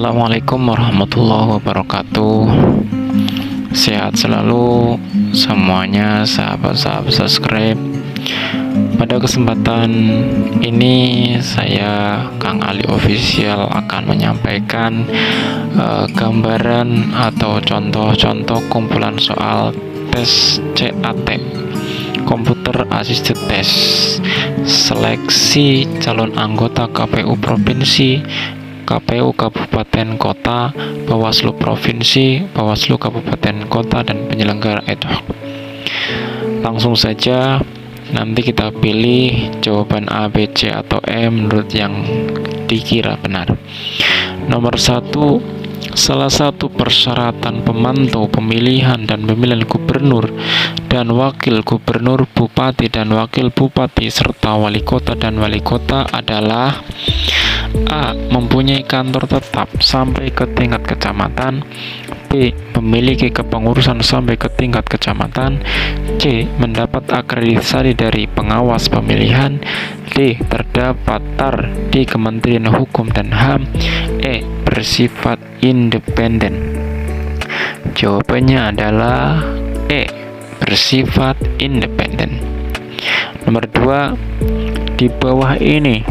Assalamualaikum warahmatullahi wabarakatuh. Sehat selalu semuanya sahabat-sahabat subscribe. Pada kesempatan ini saya Kang Ali Official akan menyampaikan gambaran atau contoh-contoh kumpulan soal tes CAT, Computer Assisted Test, seleksi calon anggota KPU Provinsi, KPU Kabupaten Kota, Bawaslu Provinsi, Bawaslu Kabupaten Kota, dan penyelenggara ad hoc. Langsung saja, nanti kita pilih jawaban A, B, C, atau E menurut yang dikira benar. Nomor 1, salah satu persyaratan pemantau pemilihan dan pemilihan gubernur dan wakil gubernur, bupati dan wakil bupati, serta wali kota dan wali kota adalah: A. Mempunyai kantor tetap sampai ke tingkat kecamatan. B. Memiliki kepengurusan sampai ke tingkat kecamatan. C. Mendapat akreditasi dari pengawas pemilihan. D. Terdaftar di Kementerian Hukum dan HAM. E. Bersifat independen. Jawabannya adalah E. Bersifat independen. Nomor 2, di bawah ini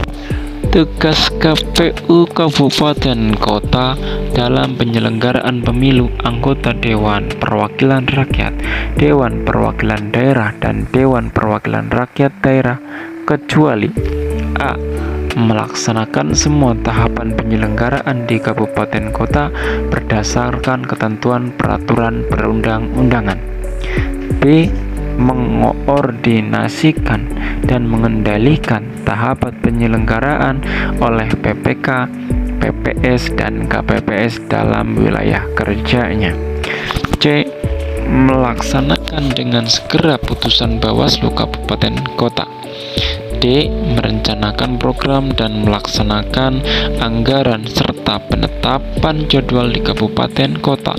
tugas KPU Kabupaten Kota dalam penyelenggaraan pemilu anggota Dewan Perwakilan Rakyat, Dewan Perwakilan Daerah, dan Dewan Perwakilan Rakyat Daerah, kecuali: A. Melaksanakan semua tahapan penyelenggaraan di Kabupaten Kota berdasarkan ketentuan peraturan perundang-undangan. B. Mengoordinasikan dan mengendalikan tahapan penyelenggaraan oleh PPK, PPS, dan KPPS dalam wilayah kerjanya. C. Melaksanakan dengan segera putusan Bawaslu Kabupaten Kota. D. Merencanakan program dan melaksanakan anggaran serta penetapan jadwal di kabupaten kota.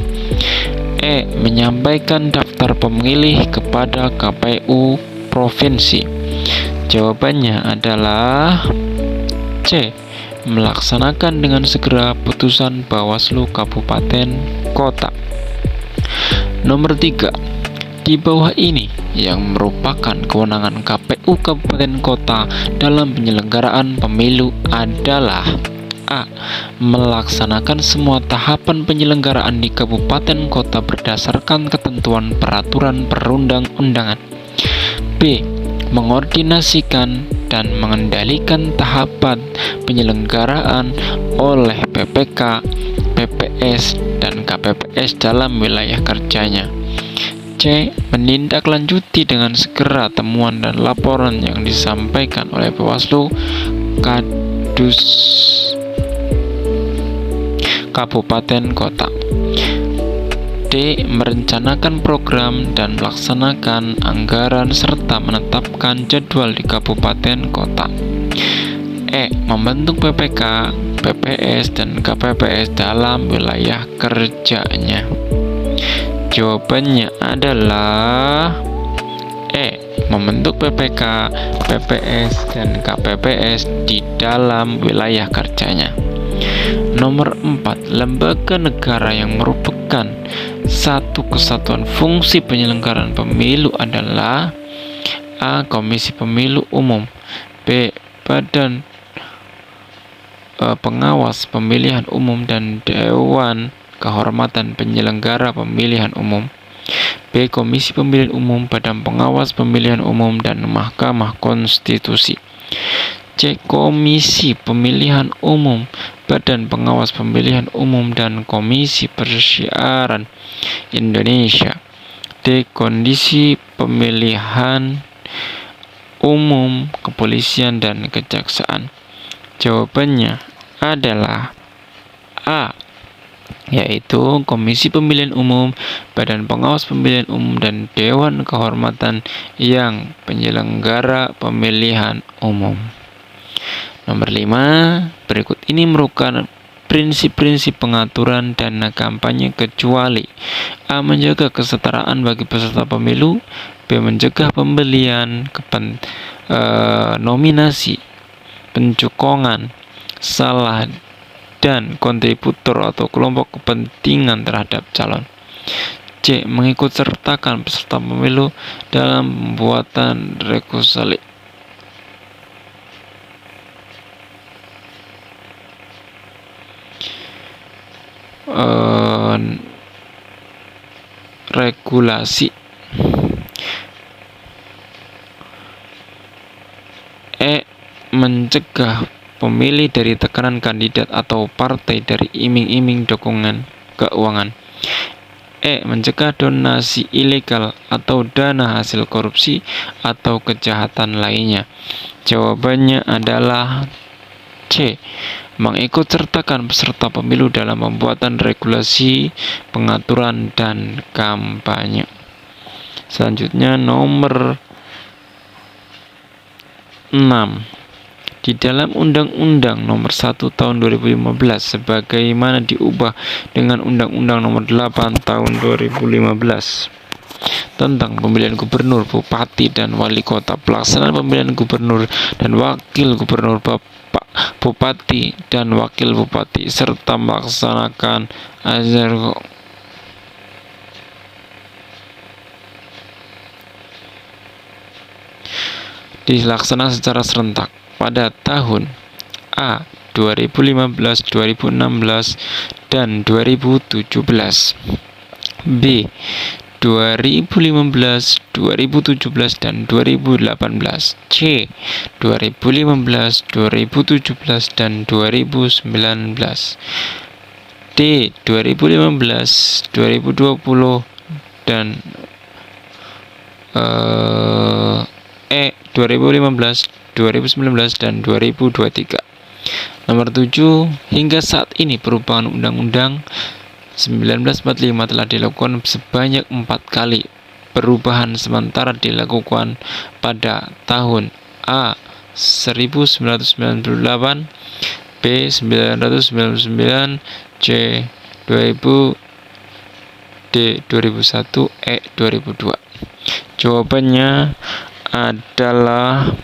E. Menyampaikan daftar pemilih kepada KPU Provinsi. Jawabannya adalah C. Melaksanakan dengan segera putusan Bawaslu Kabupaten Kota. Nomor 3, di bawah ini yang merupakan kewenangan KPU Kabupaten Kota dalam penyelenggaraan pemilu adalah: A. Melaksanakan semua tahapan penyelenggaraan di kabupaten kota berdasarkan ketentuan peraturan perundang-undangan. B. Mengordinasikan dan mengendalikan tahapan penyelenggaraan oleh PPK, PPS, dan KPPS dalam wilayah kerjanya. C. Menindaklanjuti dengan segera temuan dan laporan yang disampaikan oleh Bawaslu Kadus Kabupaten Kota. D. Merencanakan program dan melaksanakan anggaran serta menetapkan jadwal di kabupaten kota. E. Membentuk PPK, PPS, dan KPPS dalam wilayah kerjanya. Jawabannya adalah E. Membentuk PPK, PPS, dan KPPS di dalam wilayah kerjanya. Nomor 4, lembaga negara yang merupakan satu kesatuan fungsi penyelenggaraan pemilu adalah: A. Komisi Pemilu Umum. B. Badan Pengawas Pemilihan Umum dan Dewan Kehormatan Penyelenggara Pemilihan Umum. B. Komisi Pemilihan Umum, Badan Pengawas Pemilihan Umum, dan Mahkamah Konstitusi. C. Komisi Pemilihan Umum, Badan Pengawas Pemilihan Umum, dan Komisi Persiaran Indonesia. D. Komisi Pemilihan Umum, Kepolisian, dan Kejaksaan. Jawabannya adalah A, yaitu Komisi Pemilihan Umum, Badan Pengawas Pemilihan Umum, dan Dewan Kehormatan yang penyelenggara pemilihan umum. Nomor 5, berikut ini merupakan prinsip-prinsip pengaturan dana kampanye kecuali: A. Menjaga kesetaraan bagi peserta pemilu. B. Mencegah pembelian, nominasi, pencukongan, salah dan kontributor atau kelompok kepentingan terhadap calon. C. Mengikut sertakan peserta pemilu dalam pembuatan regulasi. E. Mencegah pemilih dari tekanan kandidat atau partai dari iming-iming dukungan keuangan. E. Mencegah donasi ilegal atau dana hasil korupsi atau kejahatan lainnya. Jawabannya adalah C. Mengikut sertakan peserta pemilu dalam pembuatan regulasi, pengaturan, dan kampanye. Selanjutnya nomor 6. Di dalam Undang-Undang Nomor 1 Tahun 2015 sebagaimana diubah dengan Undang-Undang Nomor 8 Tahun 2015 tentang pemilihan gubernur, bupati, dan wali kota, pelaksanaan pemilihan gubernur dan wakil gubernur, bupati, dan wakil bupati, serta melaksanakan azar dilaksanakan secara serentak pada tahun A. 2015, 2016, dan 2017. B. 2015, 2017, dan 2018. C. 2015, 2017, dan 2019. D. 2015, 2020, dan 2015, 2019, dan 2023. Nomor 7. Hingga saat ini perubahan Undang-Undang 1945 telah dilakukan sebanyak 4 kali. Perubahan sementara dilakukan pada tahun A. 1998, B. 1999, C. 2000, D. 2001, E. 2002. Jawabannya adalah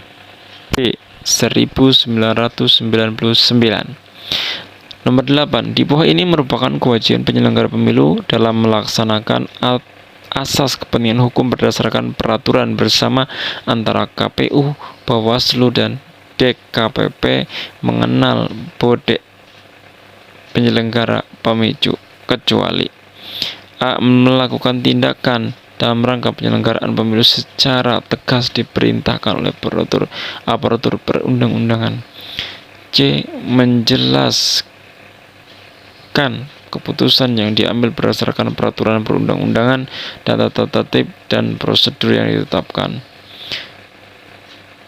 B. 1999. Nomor 8. Di bawah ini merupakan kewajiban penyelenggara pemilu dalam melaksanakan asas kepentingan hukum berdasarkan peraturan bersama antara KPU, Bawaslu, dan DKPP mengenal bode penyelenggara pemilu, kecuali A. Melakukan tindakan dalam rangka penyelenggaraan pemilu secara tegas diperintahkan oleh aparatur perundang-undangan. C. Menjelaskan keputusan yang diambil berdasarkan peraturan perundang-undangan dan tata tertib dan prosedur yang ditetapkan.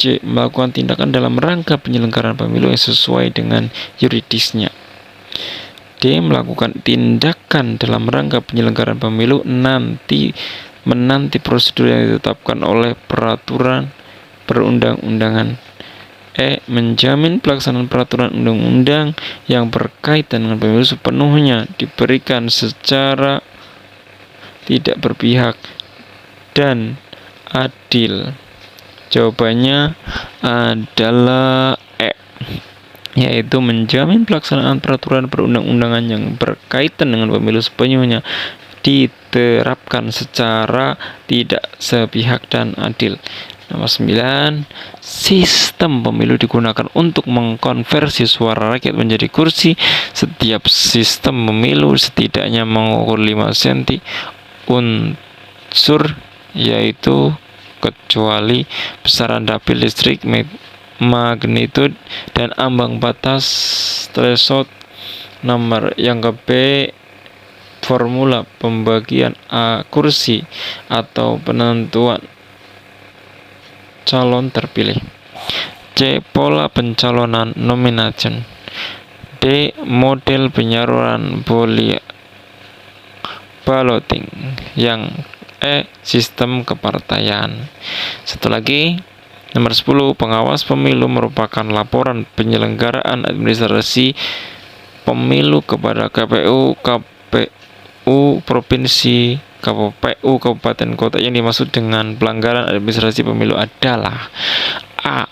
C. Melakukan tindakan dalam rangka penyelenggaraan pemilu yang sesuai dengan yuridisnya. D. Melakukan tindakan dalam rangka penyelenggaraan pemilu menanti prosedur yang ditetapkan oleh peraturan perundang-undangan. E. Menjamin pelaksanaan peraturan undang-undang yang berkaitan dengan pemilu sepenuhnya diberikan secara tidak berpihak dan adil. Jawabannya adalah E, yaitu menjamin pelaksanaan peraturan perundang-undangan yang berkaitan dengan pemilu sepenuhnya diterapkan secara tidak sepihak dan adil. Nomor 9. Sistem pemilu digunakan untuk mengkonversi suara rakyat menjadi kursi. Setiap sistem pemilu setidaknya mengukur 5 cm unsur, yaitu kecuali besaran dapil listrik, magnitude, dan ambang batas threshold. Nomor yang ke B. Formula pembagian A kursi atau penentuan calon terpilih. C. Pola pencalonan nomination. D. Model penyaluran balloting. Yang E. Sistem kepartaian. Satu lagi, nomor 10. Pengawas pemilu merupakan laporan penyelenggaraan administrasi pemilu kepada KPU provinsi, KPU kabupaten kota. Yang dimaksud dengan pelanggaran administrasi pemilu adalah A.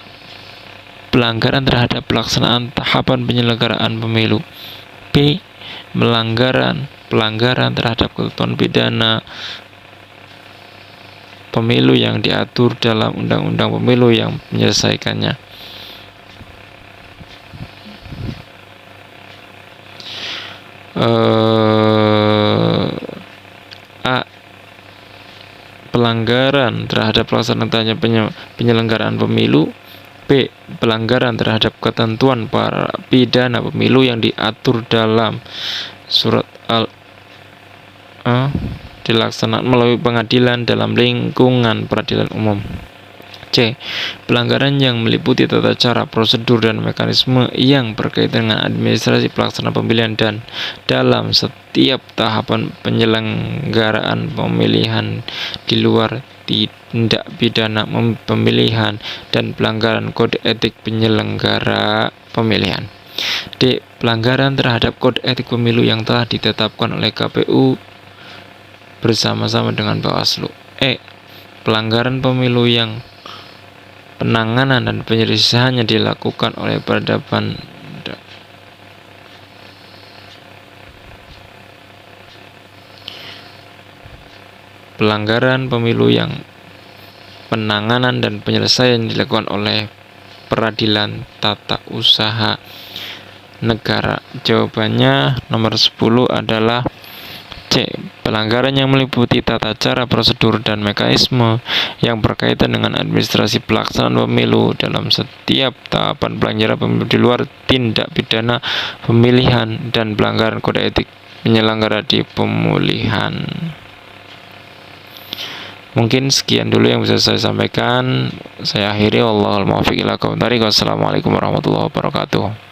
Pelanggaran terhadap pelaksanaan tahapan penyelenggaraan pemilu. B. Pelanggaran terhadap ketentuan pidana pemilu yang diatur dalam undang-undang pemilu yang menyelesaikannya. A. Pelanggaran terhadap pelaksanaan penyelenggaraan pemilu. B. Pelanggaran terhadap ketentuan pidana pemilu yang diatur dalam surat dilaksanakan melalui pengadilan dalam lingkungan peradilan umum. C. Pelanggaran yang meliputi tata cara, prosedur, dan mekanisme yang berkaitan dengan administrasi pelaksanaan pemilihan dan dalam setiap tahapan penyelenggaraan pemilihan di luar tindak pidana pemilihan dan pelanggaran kode etik penyelenggara pemilihan. D. Pelanggaran terhadap kode etik pemilu yang telah ditetapkan oleh KPU bersama-sama dengan Bawaslu. E. Pelanggaran pemilu yang penanganan dan penyelesaiannya dilakukan oleh peradaban pelanggaran pemilu yang penanganan dan penyelesaian dilakukan oleh peradilan tata usaha negara. Jawabannya nomor 10 adalah C. Pelanggaran yang meliputi tata cara, prosedur, dan mekanisme yang berkaitan dengan administrasi pelaksanaan pemilu dalam setiap tahapan pelanggaran pemilu di luar tindak pidana pemilihan dan pelanggaran kode etik penyelenggara di pemilihan. Mungkin sekian dulu yang bisa saya sampaikan. Saya akhiri. Wallahul muwaffiq ila aqwamit thoriq. Wassalamualaikum warahmatullahi wabarakatuh.